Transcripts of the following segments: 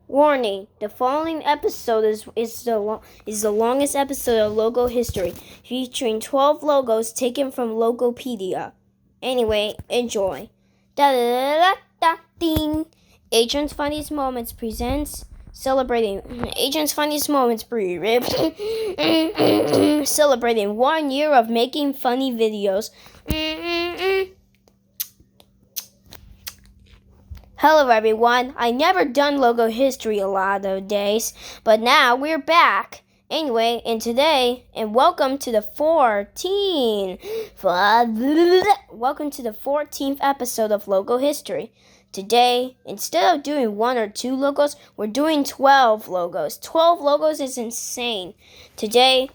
Warning: the following episode is the longest episode of logo history, featuring 12 logos taken from Logopedia. Anyway, enjoy. Da da da da ding. Agents Funniest Moments presents celebrating Agents Funniest Moments celebrating 1 year of making funny videos. Hello everyone, I never done logo history a lot of days, but now we're back. Anyway, welcome to the 14th episode of Logo History. Today, instead of doing 1 or 2 logos, we're doing 12 logos. 12 logos is insane. Today's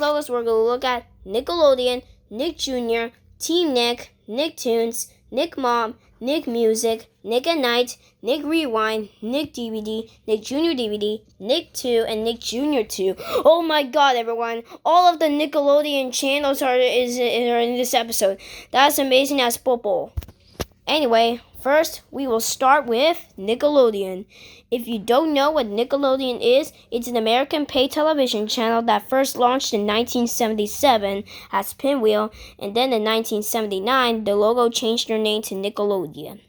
logos we're going to look at Nickelodeon, Nick Jr., Team Nick, Nicktoons, Nick Mom, Nick Music, Nick at Night, Nick Rewind, Nick DVD, Nick Jr. DVD, Nick 2, and Nick Jr. 2. Oh my god, everyone. All of the Nickelodeon channels are in this episode. That's amazing as football. Anyway, first we will start with Nickelodeon. If you don't know what Nickelodeon is, it's an American paid television channel that first launched in 1977 as Pinwheel, and then in 1979 the logo changed their name to Nickelodeon.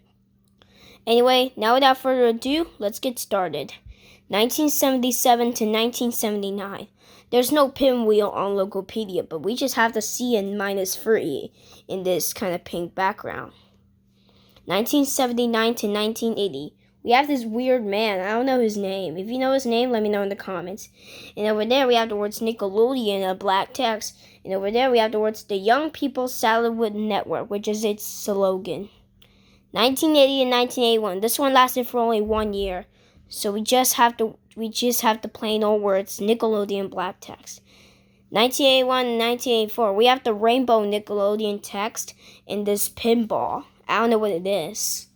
Anyway, now without further ado, let's get started. 1977 to 1979. There's no Pinwheel on Logopedia, but we just have the C and -3 in this kind of pink background. 1979 to 1980. We have this weird man. I don't know his name. If you know his name, let me know in the comments. And over there, we have the words Nickelodeon, a black text. And over there, we have the words The Young People's Saladwood Network, which is its slogan. 1980 and 1981. This one lasted for only 1 year. So we just have the plain old words Nickelodeon black text. 1981 and 1984. We have the rainbow Nickelodeon text in this pinball. I don't know what it is.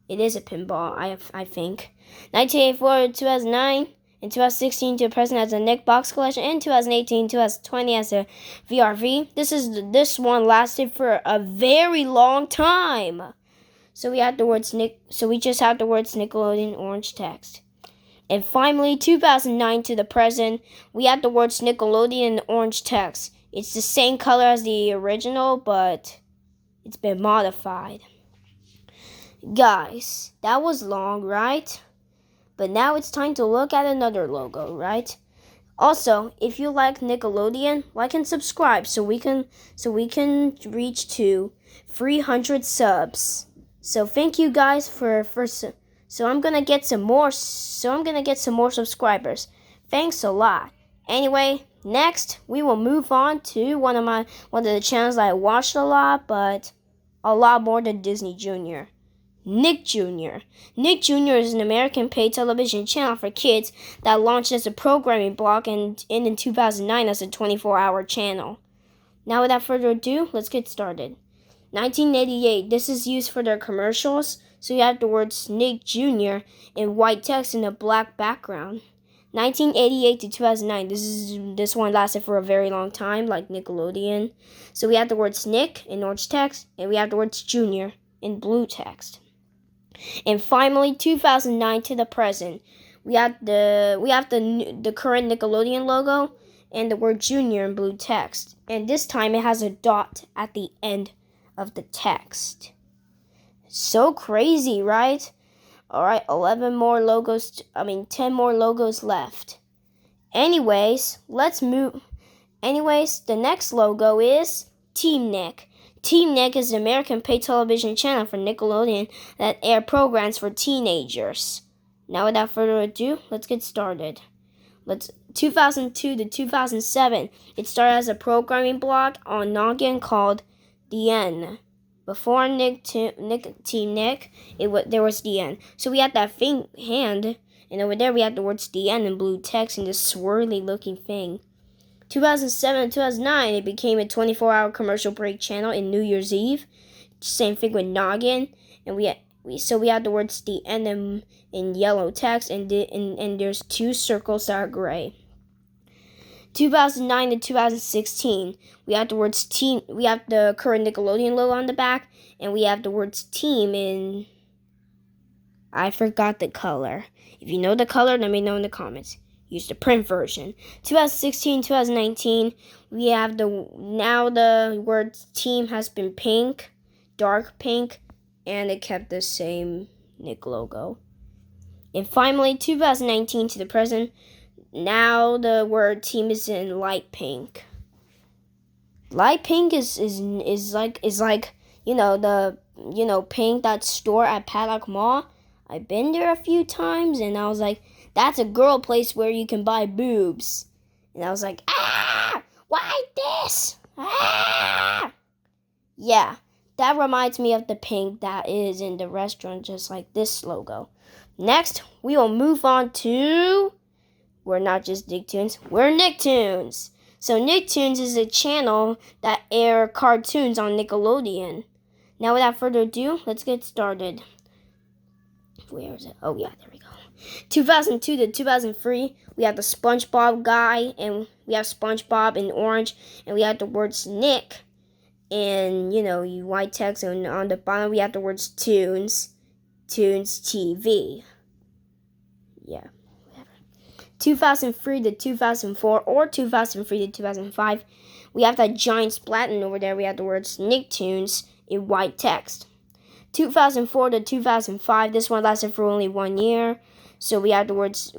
It is a pinball, I think. 1984 to 2009, and 2016 to present as a Nick Box Collection, and 2018 to 2020 as a VRV. This one lasted for a very long time. So we just have the words Nickelodeon orange text. And finally, 2009 to the present, we have the words Nickelodeon orange text. It's the same color as the original, but it's been modified. Guys, that was long, right? But now it's time to look at another logo, right? Also, if you like Nickelodeon, like and subscribe so we can reach to 300 subs. So thank you guys so I'm gonna get some more subscribers. Thanks a lot. Anyway, next we will move on to one of the channels I watched a lot, but a lot more than Disney Jr. Nick Jr. Nick Jr. is an American paid television channel for kids that launched as a programming block and in 2009 as a 24-hour channel. Now without further ado, let's get started. 1988. This is used for their commercials, so you have the words Nick Jr. in white text in a black background. 1988 to 2009. This one lasted for a very long time, like Nickelodeon. So we have the words Nick in orange text, and we have the words Jr. in blue text. And finally, 2009 to the present, we have the current Nickelodeon logo and the word Junior in blue text. And this time it has a dot at the end of the text. So crazy, right? Alright, 10 more logos left. Anyways, the next logo is Team Nick. Team Nick is an American paid television channel for Nickelodeon that air programs for teenagers. Now without further ado, let's get started. 2002 to 2007, it started as a programming block on Noggin called The End. Before Team Nick, there was The End. So we had that faint hand, and over there we had the words The End in blue text and this swirly looking thing. 2007 to 2009, it became a 24-hour commercial break channel in New Year's Eve. Same thing with Noggin, and we had the words The End in yellow text, and there's 2 circles that are gray. 2009 to 2016, we have the words Team. We have the current Nickelodeon logo on the back, and we have the words Team in I forgot the color. If you know the color, let me know in the comments. Use the print version. 2016, 2019, we have now the word team has been pink, dark pink, and it kept the same Nick logo. And finally, 2019 to the present, now the word team is in light pink. Light pink is like pink that store at Paddock Mall. I've been there a few times and I was like, that's a girl place where you can buy boobs. And I was like, why this? Yeah, that reminds me of the pink that is in the restaurant, just like this logo. Next, we will move on to, we're not just Nicktoons, we're Nicktoons. So Nicktoons is a channel that air cartoons on Nickelodeon. Now without further ado, let's get started. Where is it? Oh yeah, there we go. 2002 to 2003, we have the SpongeBob guy, and we have SpongeBob in orange, and we have the words Nick, and you white text, and on the bottom we have the words Toons TV. Yeah. 2003 to 2004 or 2003 to 2005, we have that giant splat, and over there we have the words Nicktoons in white text. 2004 to 2005, this one lasted for only 1 year. So we have the words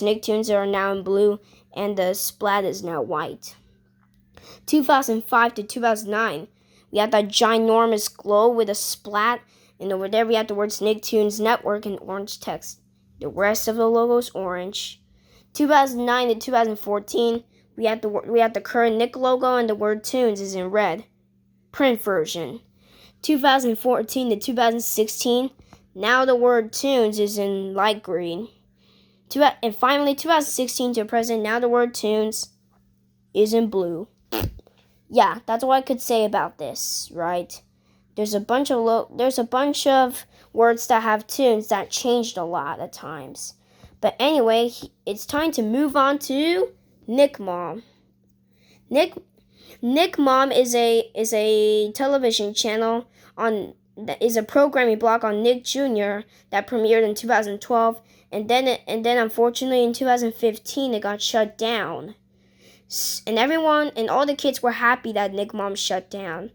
Nicktoons are now in blue, and the splat is now white. 2005 to 2009, we have that ginormous glow with a splat, and over there we have the words Nicktoons Network in orange text. The rest of the logo is orange. 2009 to 2014, we have the current Nick logo, and the word Toons is in red. Print version. 2014 to 2016, now the word Toons is in light green. And finally, 2016 to present, now the word Toons is in blue. Yeah, that's all I could say about this, right? There's a bunch of words that have tunes that changed a lot at times. But anyway, it's time to move on to Nick Mom. Nick Mom is a television channel is a programming block on Nick Jr. that premiered in 2012, and then unfortunately in 2015 it got shut down. And all the kids were happy that Nick Mom shut down.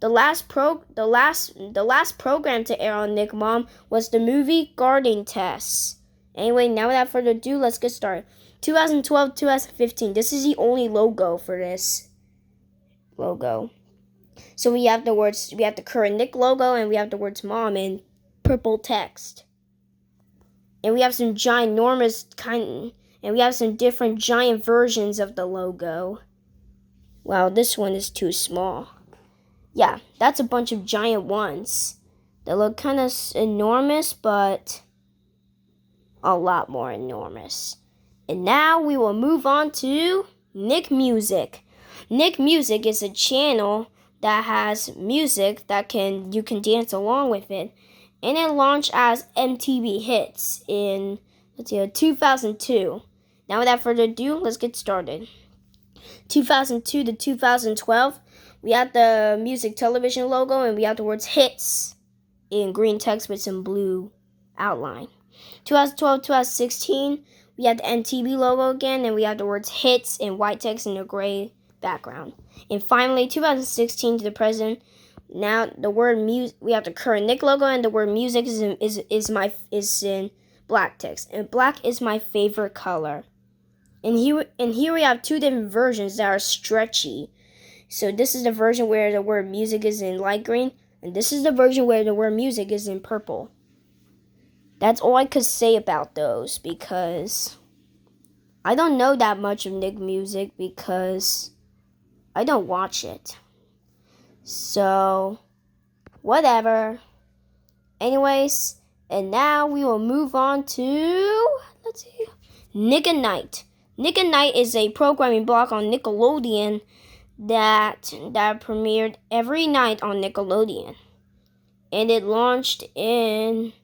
The last program to air on Nick Mom was the movie Garden Tests. Anyway, now without further ado, let's get started. 2012, 2015. This is the only logo for this logo. So we have the current Nick logo, and we have the words Mom in purple text. And we have some and we have some different giant versions of the logo. Wow, this one is too small. Yeah, that's a bunch of giant ones. They look kind of enormous, but a lot more enormous. And now we will move on to Nick Music. Nick Music is a channel that has music that you can dance along with it. And it launched as MTV Hits in 2002. Now without further ado, let's get started. 2002 to 2012, we have the music television logo, and we have the words Hits in green text with some blue outline. 2012, 2016, we have the MTV logo again, and we have the words Hits in white text in a gray background. And finally, 2016 to the present, now the word music, we have the current Nick logo, and the word music is in black text, and black is my favorite color. And here we have two different versions that are stretchy. So this is the version where the word music is in light green, and this is the version where the word music is in purple. That's all I could say about those, because I don't know that much of Nick Music because I don't watch it. So, whatever. Anyways, and now we will move on to, Nick at Night. Nick at Night is a programming block on Nickelodeon that premiered every night on Nickelodeon. And it launched in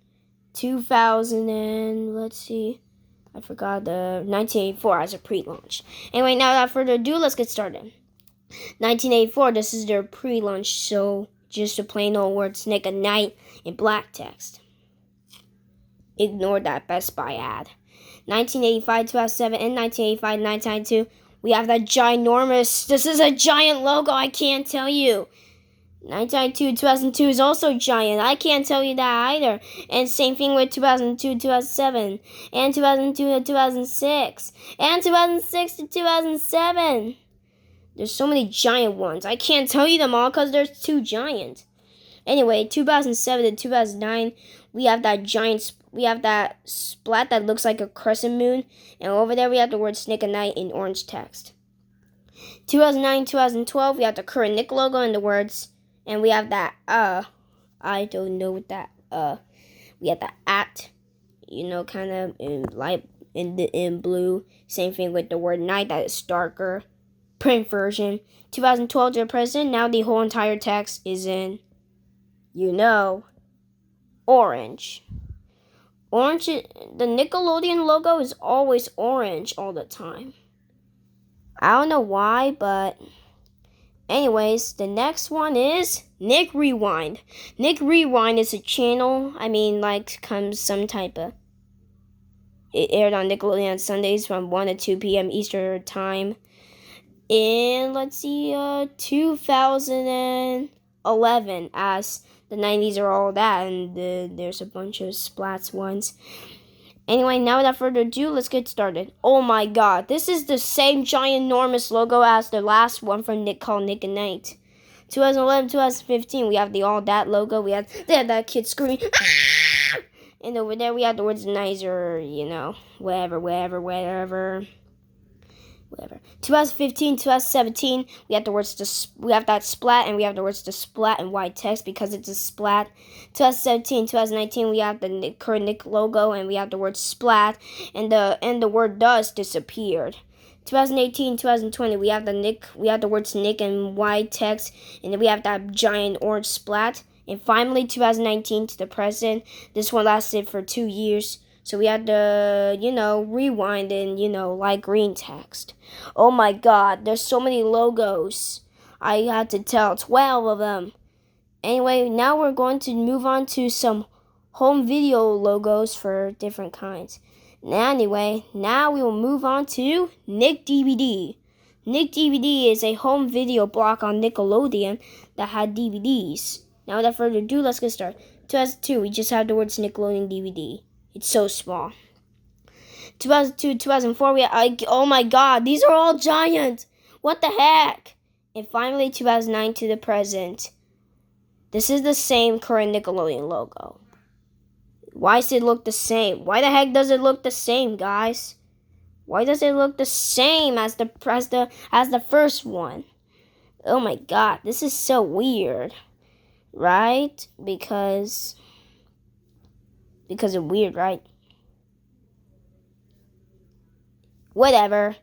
1984 as a pre-launch. Anyway, now without further ado, let's get started. 1984, this is their pre-launch, so just the plain old words Nick at Night in black text. Ignore that Best Buy ad. 1985, 2007, and 1985, 1992. We have that ginormous. This is a giant logo. I can't tell you. 1992, 2002 is also giant. I can't tell you that either. And same thing with 2002, 2007, and 2002 to 2006, and 2006 to 2007. There's so many giant ones. I can't tell you them all because there's too giant. Anyway, 2007 to 2009, we have that giant. We have that splat that looks like a crescent moon, and over there we have the word Snake and Night in orange text. 2009, 2012, we have the current Nick logo and the words, and we have that I don't know what that we have the at, kind of in light in blue. Same thing with the word night that is darker. Print version. 2012 to the present. Now the whole entire text is in, orange. Orange. The Nickelodeon logo is always orange all the time. I don't know why, but anyways, the next one is Nick Rewind. Nick Rewind is a channel. Comes some type of. It aired on Nickelodeon on Sundays from 1 to 2 p.m. Eastern Time. In 2011, as the 90s are all that, and there's a bunch of splats ones. Anyway, now without further ado, let's get started. Oh my god, this is the same giant enormous logo as the last one from Nick called Nick and Night. 2011, 2015, we have the all that logo. They had that kid screaming. And over there we have the words nicer, whatever. 2015, 2017, we have we have that splat, and we have the words to splat in white text because it's a splat. 2017, 2019, we have the current Nick logo, and we have the word splat, and the word dust disappeared. 2018, 2020, we have the words Nick in white text, and then we have that giant orange splat. And finally, 2019 to the present, this one lasted for 2 years. So we had to, rewind in, light green text. Oh my god, there's so many logos. I had to tell 12 of them. Anyway, now we're going to move on to some home video logos for different kinds. Anyway, now we will move on to Nick DVD. Nick DVD is a home video block on Nickelodeon that had DVDs. Now without further ado, let's get started. 2002, we just have the words Nickelodeon DVD. It's so small. 2002, 2004, oh my god, these are all giant. What the heck? And finally, 2009 to the present. This is the same current Nickelodeon logo. Why does it look the same? Why the heck does it look the same, guys? Why does it look the same as the first one? Oh my god, this is so weird. Right? Because it's weird, right? Whatever.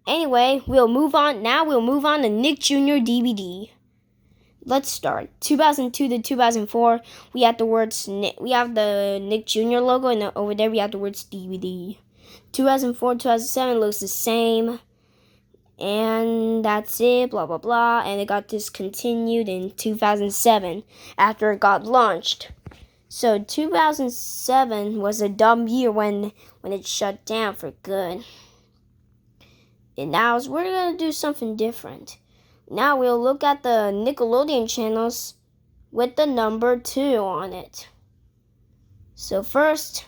Anyway, we'll move on. Now we'll move on to Nick Jr. DVD. Let's start. 2002 to 2004, we have the words we have the Nick Jr. logo, and over there we have the words DVD. 2004, 2007 looks the same. And that's it, blah, blah, blah. And it got discontinued in 2007 after it got launched. So 2007 was a dumb year when it shut down for good. And now we're going to do something different. Now we'll look at the Nickelodeon channels with the number 2 on it. So first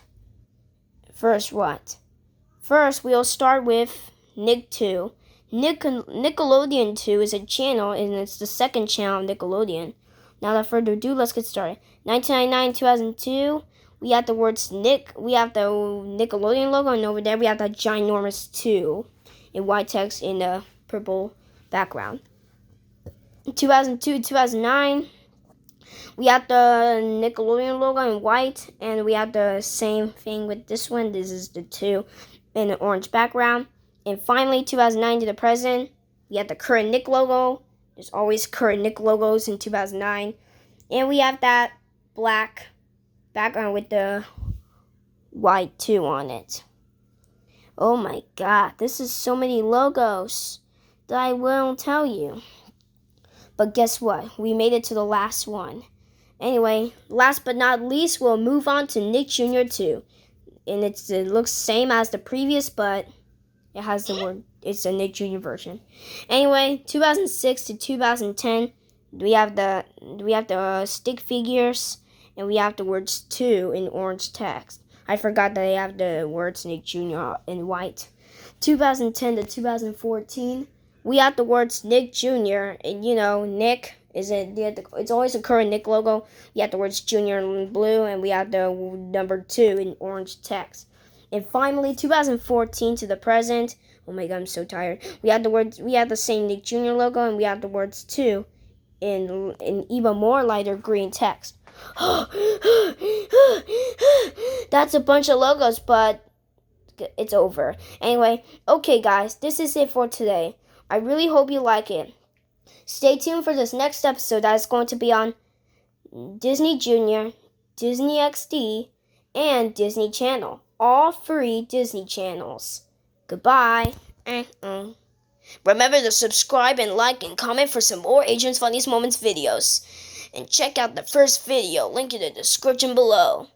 what? First, we'll start with Nick 2. Nickelodeon 2 is a channel, and it's the second channel of Nickelodeon. Now without further ado, let's get started. 1999, 2002, we have the words Nick. We have the Nickelodeon logo, and over there we have that ginormous 2 in white text in the purple background. 2002, 2009, we have the Nickelodeon logo in white, and we have the same thing with this one. This is the 2 in an orange background. And finally, 2009 to the present, we have the current Nick logo. There's always current Nick logos in 2009. And we have that black background with the white 2 on it. Oh my god, this is so many logos that I won't tell you. But guess what? We made it to the last one. Anyway, last but not least, we'll move on to Nick Jr. 2. and it looks same as the previous, but it has the word. It's a Nick Jr. version. Anyway, 2006 to 2010, we have the stick figures, and we have the words 2 in orange text. I forgot that they have the words Nick Jr. in white. 2010 to 2014, we have the words Nick Jr. and Nick is it's always a current Nick logo. We have the words Jr. in blue, and we have the number 2 in orange text. And finally, 2014 to the present. Oh my god, I'm so tired. We have the same Nick Jr. logo, and we have the words 2 in even more lighter green text. That's a bunch of logos, but it's over. Anyway, okay guys, this is it for today. I really hope you like it. Stay tuned for this next episode that is going to be on Disney Junior, Disney XD, and Disney Channel. All 3 Disney channels. Goodbye. Remember to subscribe and like and comment for some more Adrian's Funniest Moments videos. And check out the first video, link in the description below.